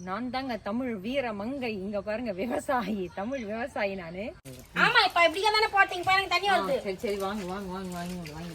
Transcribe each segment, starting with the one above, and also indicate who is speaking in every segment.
Speaker 1: நான் தாங்க தமிழ் வீர மங்கை. இங்க பாருங்க விவசாயி, தமிழ் விவசாயி நானு.
Speaker 2: ஆமா இப்ப இப்படியே தானே போட்டீங்க பாருங்க தண்ணி வருது.
Speaker 1: சரி சரி வாங்க வாங்க வாங்க வாங்க வாங்க.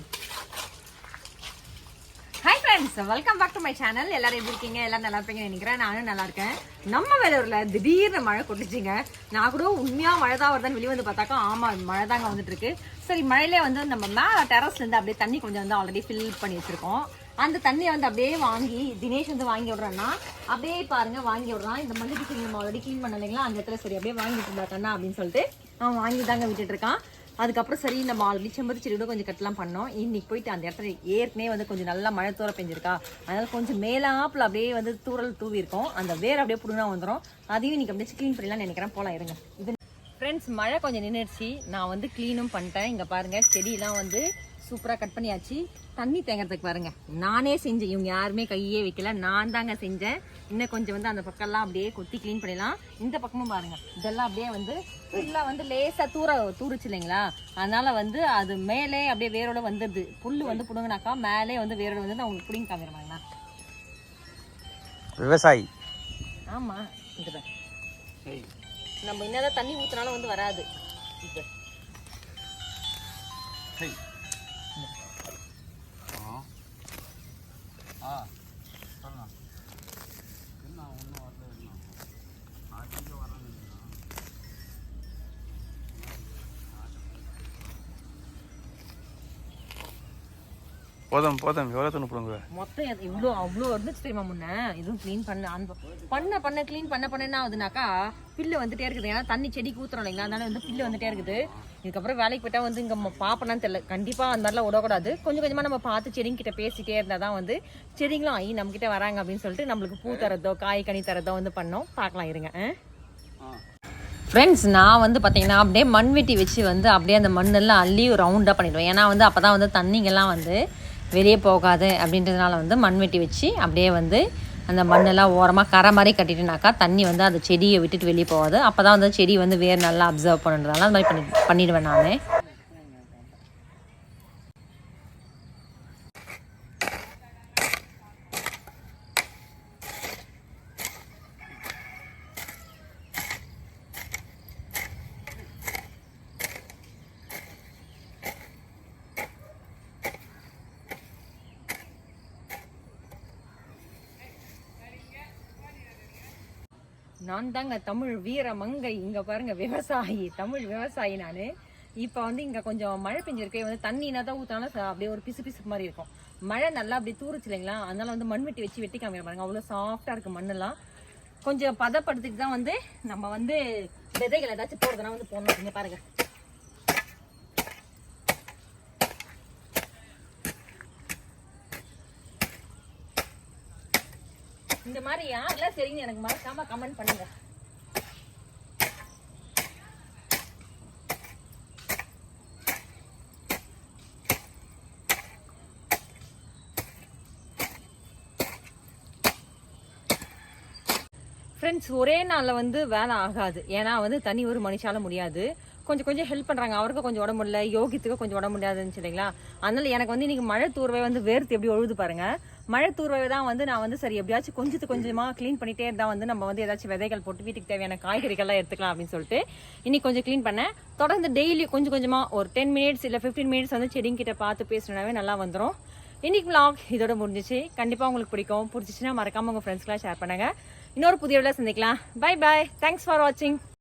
Speaker 1: Hi friends, welcome back to my channel. எல்லாரும் எப்படி இருக்கீங்க? எல்லாரும் நல்லா இருப்பீங்கன்னு நினைக்கிறேன். நானும் நல்லா இருக்கேன். நம்ம வேலூர்ல திடீர்னு மழை கொட்டுச்சுங்க. நான் கூட உண்மையா மழை தான் வருதான்னு வெளியே வந்து பார்த்தாக்கா ஆமா மழை தாங்க வந்துட்டு இருக்கு. சரி மழையிலே வந்து நம்ம மேல டெரஸ்ல இருந்து அப்படியே தண்ணி கொஞ்சம் வந்து ஆல்ரெடி ஃபில் பண்ணி வச்சிருக்கோம். அந்த தண்ணியை வந்து அப்படியே வாங்கி தினேஷ் வந்து வாங்கி விடுறான்னா அப்படியே பாருங்க வாங்கி விடுறான். இந்த மல்லிகை செடி நம்ம ஆல்ரெடி கிளீன் பண்ண இல்லைங்களா, அந்த இடத்துல சரி அப்படியே வாங்கிட்டு இருந்தா கண்ணா அப்படின்னு சொல்லிட்டு அவன் வாங்கி தாங்க விட்டுட்டு இருக்கான். அதுக்கப்புறம் சரி நம்ம ஆல்ரெடி செம்பருத்தி செடி கூட கொஞ்சம் கட்டலாம் பண்ணோம். இன்னைக்கு போயிட்டு அந்த இடத்துல ஏற்கனவே வந்து கொஞ்சம் நல்லா மழை தூர பெஞ்சிருக்கா, அதனால கொஞ்சம் மேலாப்பில் அப்படியே வந்து தூரல் தூவி இருக்கும். அந்த வேர் அப்படியே புடுனா வந்துடும். அதையும் இன்னைக்கு அப்படியே க்ளீன் பண்ணலாம்னு நினைக்கிறேன். போலாம் இருங்க. இது ஃப்ரெண்ட்ஸ் மழை கொஞ்சம் நின்றுடுச்சு. நான் வந்து க்ளீனும் பண்ணிட்டேன். இங்கே பாருங்க செடியெல்லாம் வந்து சூப்பராக கட் பண்ணியாச்சு. தண்ணி தேங்கிறதுக்கு பாருங்க நானே செஞ்சேன். இவங்க யாருமே கையே வைக்கல, நான் தாங்க செஞ்சேன். இன்னும் கொஞ்சம் வந்து அந்த பக்கம்லாம் அப்படியே கொத்தி க்ளீன் பண்ணிடலாம். இந்த பக்கமும் பாருங்க இதெல்லாம் அப்படியே வந்து ஃபுல்லாக வந்து லேசாக தூருச்சு இல்லைங்களா, அதனால வந்து அது மேலே அப்படியே வேரோட வந்துடுது. புல் வந்து புடுங்கினாக்கா மேலே வந்து வேரோட வந்து நான் உங்களுக்கு புடிங்க காமிடுவாங்கண்ணா.
Speaker 3: விவசாயி
Speaker 1: ஆமாம் இதுதான் நம்ம என்னதான் தண்ணி ஊற்றினாலும் வந்து வராது. இது
Speaker 3: போதும் போதும் எவ்வளோ துணி போடுங்க
Speaker 1: மொத்தம் இவ்வளோ அவ்வளோ இருந்துச்சு தெரியுமா முன்ன. இதுவும் க்ளீன் பண்ண க்ளீன் பண்ண என்ன ஆகுதுனாக்கா பில்லு வந்துட்டே இருக்குது. ஏன்னா தண்ணி செடிக்கு ஊற்றுறோம் இல்லைங்களா, அதனால வந்து பில்லு வந்துட்டே இருக்குது. இதுக்கப்புறம் வேலைக்கு போயிட்டா வந்து இங்கே பார்ப்பனான்னு தெரியல. கண்டிப்பாக அந்த மாதிரிலாம் விடக்கூடாது. கொஞ்சம் கொஞ்சமாக நம்ம பார்த்து செடிங்கிட்ட பேசிகிட்டே இருந்தால் தான் வந்து செடிங்களும் ஆகி நம்மக்கிட்ட வராங்க அப்படின்னு சொல்லிட்டு நம்மளுக்கு பூ தரதோ காய் கனி தரதோ வந்து பண்ணோம். பார்க்கலாம் இருங்க. ஃப்ரெண்ட்ஸ் நான் வந்து பார்த்தீங்கன்னா அப்படியே மண் வெட்டி வச்சு வந்து அப்படியே அந்த மண்ணெல்லாம் அள்ளி ரவுண்டாக பண்ணிவிடுவேன். ஏன்னா வந்து அப்போ தான் வந்து தண்ணிங்கெல்லாம் வந்து வெளியே போகாது அப்படின்றதுனால வந்து மண் வெட்டி வச்சு அப்படியே வந்து அந்த மண்ணெல்லாம் ஓரமாக கரை மாதிரி கட்டிட்டுனாக்கா தண்ணி வந்து அந்த செடியை விட்டுட்டு வெளியே போகாது. அப்போ தான் வந்து செடி வந்து வேறு நல்லா அப்சர்வ் பண்ணுறதுனால அந்த மாதிரி பண்ணிடுவேன் நான். நான் தாங்க தமிழ் வீர மங்கை. இங்க பாருங்க விவசாயி, தமிழ் விவசாயி நானு. இப்போ வந்து இங்க கொஞ்சம் மழை பெஞ்சிருக்கு. வந்து தண்ணி என்ன தான் ஊத்தாலும் அப்படியே ஒரு பிசு பிசு மாதிரி இருக்கும். மழை நல்லா அப்படியே தூருச்சு இல்லைங்களா, அதனால வந்து மண் வெட்டி வச்சு வெட்டி காமிக்க பாருங்க. அவ்வளோ சாஃப்டா இருக்கு மண்ணெல்லாம். கொஞ்சம் பதப்படுத்திட்டு தான் வந்து நம்ம வந்து விதைகள் ஏதாச்சும் போடுறதுனா வந்து போடணும். இங்க பாருங்க இந்த மாதிரி யாரெல்லாம் சரிங்க எனக்கு மறக்காம கமெண்ட் பண்ணுங்க. ஃப்ரெண்ட்ஸ் ஒரே நாளில் வந்து வேலை ஆகாது. ஏன்னா வந்து தனி ஒரு மனுஷால முடியாது. கொஞ்சம் கொஞ்சம் ஹெல்ப் பண்ணுறாங்க. அவருக்கும் கொஞ்சம் உடம்பு முடியல, யோகித்துக்கு கொஞ்சம் உடம்பு முடியாதுன்னு இல்லைங்களா, அதனால எனக்கு வந்து இன்னைக்கு மழை தூர்வை வந்து வேர்த்து எப்படி ஒழுது பாருங்க. மழை தூர்வை தான் வந்து நான் வந்து சரி எப்படியாச்சும் கொஞ்சமாக க்ளீன் பண்ணிட்டே இருந்தால் வந்து நம்ம வந்து ஏதாச்சும் விதைகள் போட்டு வீட்டுக்கு தேவையான காய்கறிகள்லாம் எடுத்துக்கலாம் அப்படின்னு சொல்லிட்டு இன்னைக்கு கொஞ்சம் க்ளீன் பண்ணேன். தொடர்ந்து டெய்லி கொஞ்சம் கொஞ்சமாக ஒரு 10 மினிட்ஸ் இல்லை 15 மினிட்ஸ் வந்து செடிங்கிட்ட பார்த்து பேசினாவே நல்லா வந்துடும். இன்னைக்கு vlog இதோட முடிஞ்சிச்சு. கண்டிப்பாக உங்களுக்கு பிடிச்சிச்சுன்னா மறக்காம உங்கள் ஃப்ரெண்ட்ஸ்க்கெலாம் ஷேர் பண்ணுங்க. இன்னொரு புதிய வீடியோவில் சந்திக்கலாம். Bye bye. தேங்க்ஸ் ஃபார் வாட்சிங்.